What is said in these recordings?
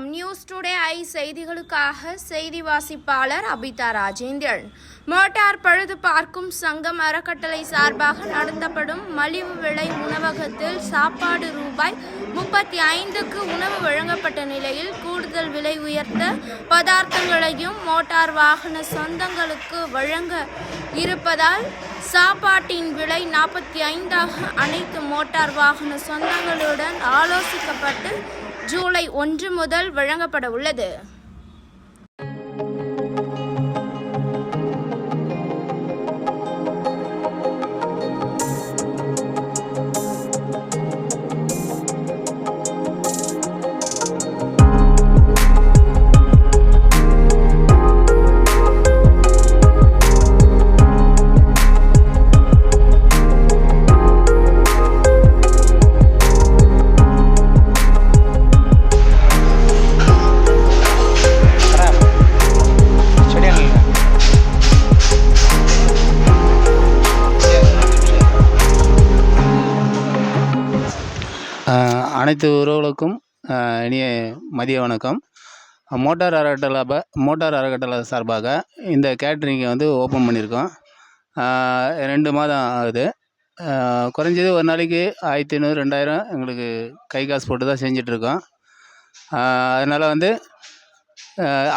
வணக்கம். News today I செய்திகளுக்காக செய்தி வாசிப்பாளர் அபிதா ராஜேந்திரன். மோட்டார் பழுது பார்க்கும் சங்கம் அறக்கட்டளை சார்பாக நடத்தப்படும் மலிவு விலை உணவகத்தில் சாப்பாடு ரூபாய் 35க்கு உணவு வழங்கப்பட்ட நிலையில் கூடுதல் விலை உயர்த்த பதார்த்தங்களையும் மோட்டார் வாகன சொந்தங்களுக்கு வழங்க இருப்பதால் சாப்பாட்டின் விலை 45ஆக அனைத்து மோட்டார் வாகன சொந்தங்களுடன் ஆலோசிக்கப்பட்டு ஜூலை 1 முதல் வழங்கப்பட உள்ளது. அனைத்து உறவுகளுக்கும் இனிய மதிய வணக்கம். மோட்டார் அறக்கட்டளை சார்பாக இந்த கேட்ரிங்கை வந்து ஓப்பன் பண்ணியிருக்கோம். 2 மாதம் ஆகுது. குறைஞ்சது ஒரு நாளைக்கு 1500 2000 எங்களுக்கு கை காசு போட்டு தான் செஞ்சிட்ருக்கோம். அதனால் வந்து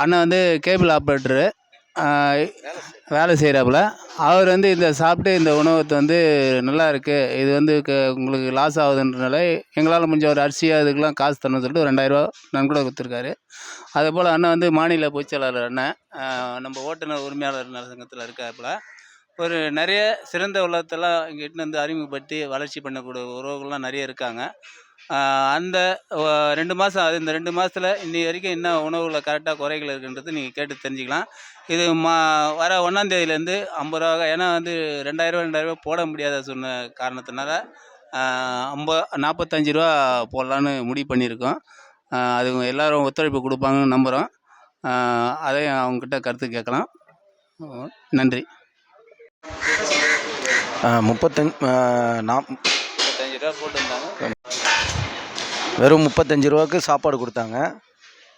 அண்ணன் வந்து கேபிள் ஆப்ரேட்டரு வேலை செய்கிறாப்புல. அவர் வந்து இந்த சாப்பிட்டு இந்த உணவகத்தை வந்து நல்லா இருக்குது, இது வந்து உங்களுக்கு லாஸ் ஆகுதுன்றனால எங்களால் முடிஞ்ச ஒரு அரிசியாக இதுக்கெலாம் காசு தரணும்னு சொல்லிட்டு ஒரு 2000 நன்கொடை கொடுத்துருக்காரு. அதேபோல் அண்ணன் வந்து மாநில பொதுச்செயலாளர் அண்ணன் நம்ம ஓட்டுநர் உரிமையாளர் சங்கத்தில் இருக்காப்புல. ஒரு நிறைய சிறந்த உள்ளத்தெல்லாம் இங்கிட்டு வந்து அறிமுகப்படுத்தி வளர்ச்சி பண்ணக்கூடிய உறவுகள்லாம் நிறைய இருக்காங்க. அந்த 2 மாதம் ஆகுது. இந்த 2 மாதத்தில் இன்னி வரைக்கும் என்ன உணவுகளை கரெக்டாக குறைகள் இருக்குன்றது நீங்கள் கேட்டு தெரிஞ்சுக்கலாம். இது வர 1ஆம் தேதியிலேருந்து 50 ரூபா, ஏன்னா வந்து 2000 போட முடியாத சொன்ன காரணத்தினால 45 ரூபா போடலான்னு முடிவு பண்ணியிருக்கோம். அது எல்லோரும் ஒத்துழைப்பு கொடுப்பாங்கன்னு நம்புகிறோம். அதையும் அவங்கக்கிட்ட கருத்து கேட்கலாம். நன்றி. 35 ரூபா போட்டுருந்தாங்க. வெறும் 35 ரூபாய்க்கு சாப்பாடு கொடுத்தாங்க.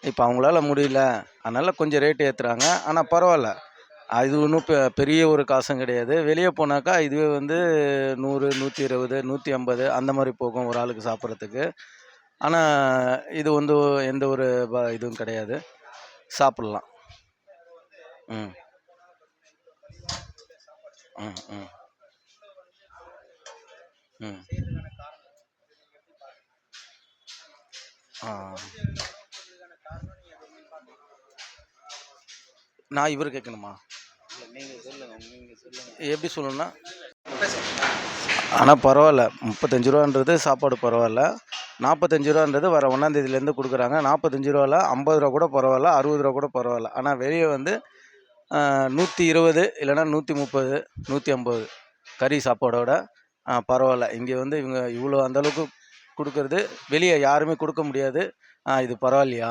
இப்போ அவங்களால முடியல, அதனால் கொஞ்சம் ரேட்டு ஏற்றுறாங்க. ஆனால் பரவாயில்ல, இது ஒன்றும் பெரிய ஒரு காசும் கிடையாது. வெளியே போனாக்கா இதுவே வந்து 100 120 150 அந்த மாதிரி போகும் ஒரு ஆளுக்கு சாப்பிட்றதுக்கு. ஆனால் இது வந்து எந்த ஒரு இதுவும் கிடையாது, சாப்பிட்லாம். ம் ம் ம் ம் நான் இவர் கேட்கணுமா? எப்படி சொல்லணும்னா, ஆனால் பரவாயில்ல, 35 ரூபான்றது சாப்பாடு பரவாயில்ல. 45 ரூபான்றது வர 1ஆம் தேதியிலேருந்து கொடுக்குறாங்க. 45 ரூபாவில் 50 ரூபா கூட பரவாயில்ல, 60 ரூபா கூட பரவாயில்ல. ஆனால் வெளியே வந்து 120 இல்லைன்னா 130 150 கறி சாப்பாடோட பரவாயில்ல. இங்கே வந்து இவங்க இவ்வளோ அந்தளவுக்கு கொடுக்கறது வெளியே யாருமே கொடுக்க முடியாது. இது பரவாயில்லையா?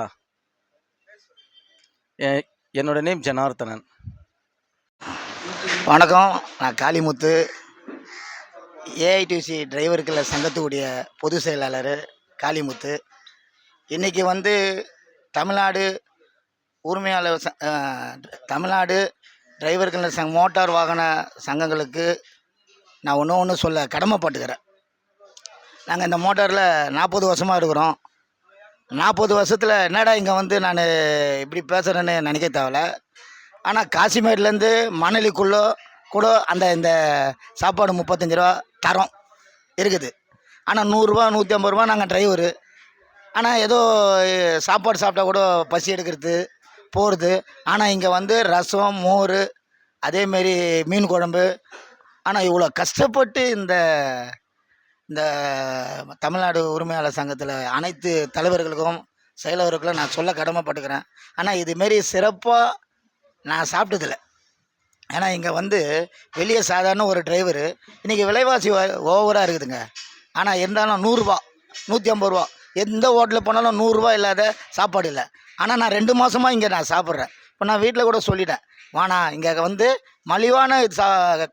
என்னோட நேம் ஜனார்த்தனன். வணக்கம், நான் காளிமுத்து, ஏஐடிசி டிரைவருக்குள்ள சங்கத்துடைய பொதுச் செயலாளர் காளிமுத்து. இன்றைக்கி வந்து தமிழ்நாடு உரிமையாளர் தமிழ்நாடு டிரைவர்கள் மோட்டார் வாகன சங்கங்களுக்கு நான் ஒன்று சொல்ல கடமைப்பட்டுக்கிறேன். நாங்கள் இந்த மோட்டாரில் 40 வருஷமாக இருக்கிறோம். 40 வருஷத்தில் என்னடா இங்கே வந்து நான் இப்படி பேசுகிறேன்னு நினைக்க தேவையில்ல. ஆனால் காசிமேட்லேருந்து மணலிக்குள்ளே கூட இந்த சாப்பாடு 35 ரூபா தரம் இருக்குது. ஆனால் 100 ரூபா 150 ரூபா நாங்கள் டிரைவரு. ஆனால் ஏதோ சாப்பாடு சாப்பிட்டா கூட பசி எடுக்கிறது போகிறது. ஆனால் இங்கே வந்து ரசம் மோர் அதேமாரி மீன் குழம்பு. ஆனால் இவ்வளோ கஷ்டப்பட்டு இந்த தமிழ்நாடு உரிமையாளர் சங்கத்தில் அனைத்து தலைவர்களுக்கும் செயலர்களுக்கும் நான் சொல்ல கடமைப்பட்டுக்கிறேன். ஆனால் இதுமாரி சிறப்பாக நான் சாப்பிட்டதில்லை. ஏன்னா இங்கே வந்து வெளியே சாதாரண ஒரு டிரைவரு இன்றைக்கி விலைவாசி ஓவராக இருக்குதுங்க. ஆனால் இருந்தாலும் 100 ரூபா 150 ரூபா எந்த ஹோட்டலில் போனாலும் 100 ரூபா இல்லாத சாப்பாடு இல்லை. ஆனால் நான் 2 மாதமாக இங்கே நான் சாப்பிட்றேன். இப்போ நான் வீட்டில் கூட சொல்லிட்டேன், வானா இங்கே வந்து மலிவான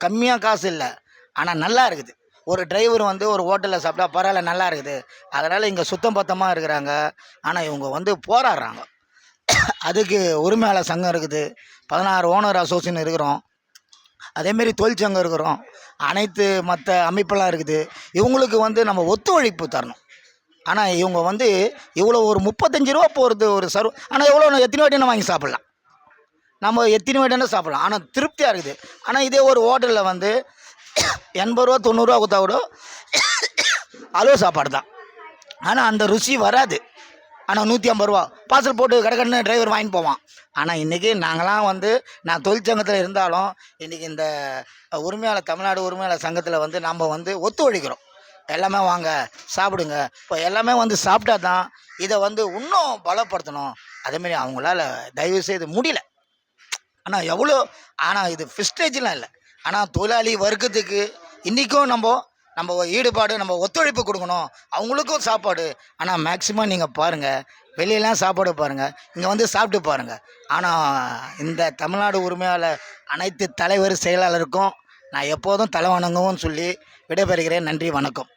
கம்மியாக காசு இல்லை, ஆனால் நல்லா இருக்குது. ஒரு டிரைவர் வந்து ஒரு ஹோட்டலில் சாப்பிட்டா பரவாயில்ல நல்லா இருக்குது, அதனால் இங்கே சுத்தம் பத்தமாக இருக்கிறாங்க. ஆனால் இவங்க வந்து போராடுறாங்க. அதுக்கு உரிமையாளர் சங்கம் இருக்குது, 16 ஓனர் அசோசியேஷன் இருக்கிறோம், அதேமாரி தொழிற்சங்கம் இருக்கிறோம், அனைத்து மற்ற அமைப்பெல்லாம் இருக்குது. இவங்களுக்கு வந்து நம்ம ஒத்துழைப்பு தரணும். ஆனால் இவங்க வந்து இவ்வளோ ஒரு 35 ரூபா போகிறது ஒரு ஆனால் எவ்வளோ எத்தனை வாட்டி வாங்கி சாப்பிட்லாம், நம்ம எத்தனை வாட்டி சாப்பிட்லாம், ஆனால் திருப்தியாக இருக்குது. ஆனால் இதே ஒரு ஹோட்டலில் வந்து 80 ரூபா 90 ரூபா கொடுத்தா கூட அளவு சாப்பாடு தான், ஆனால் அந்த ருசி வராது. ஆனால் 150 ரூபா பார்சல் போட்டு கடைக்கன்னு டிரைவர் வாங்கிட்டு போவான். ஆனால் இன்றைக்கி நாங்களாம் வந்து நான் தொழிற்சங்கத்தில் இருந்தாலும் இன்றைக்கி இந்த உரிமையாளர் தமிழ்நாடு உரிமையாளர் சங்கத்தில் வந்து நம்ம வந்து ஒத்துழைக்கிறோம். எல்லாமே வாங்க சாப்பிடுங்க, இப்போ எல்லாமே வந்து சாப்பிட்டா தான் இதை வந்து இன்னும் பலப்படுத்தணும். அதேமாரி அவங்களால தயவு செய்து முடியல. ஆனால் எவ்வளோ, ஆனால் இது ஃபிஸ்டேஜ்லாம் இல்லை. ஆனால் தொழிலாளி வர்க்கத்துக்கு இன்றைக்கும் நம்ம ஈடுபாடு, நம்ம ஒத்துழைப்பு கொடுக்கணும், அவங்களுக்கும் சாப்பாடு. ஆனால் மேக்சிமம் நீங்கள் பாருங்கள், வெளியெல்லாம் சாப்பாடு பாருங்கள், இங்கே வந்து சாப்பிட்டு பாருங்கள். ஆனால் இந்த தமிழ்நாடு உரிமையாளர் அனைத்து தலைவர் செயலாளருக்கும் நான் எப்போதும் தலை வணங்குவோன்னு சொல்லி விடைபெறுகிறேன். நன்றி, வணக்கம்.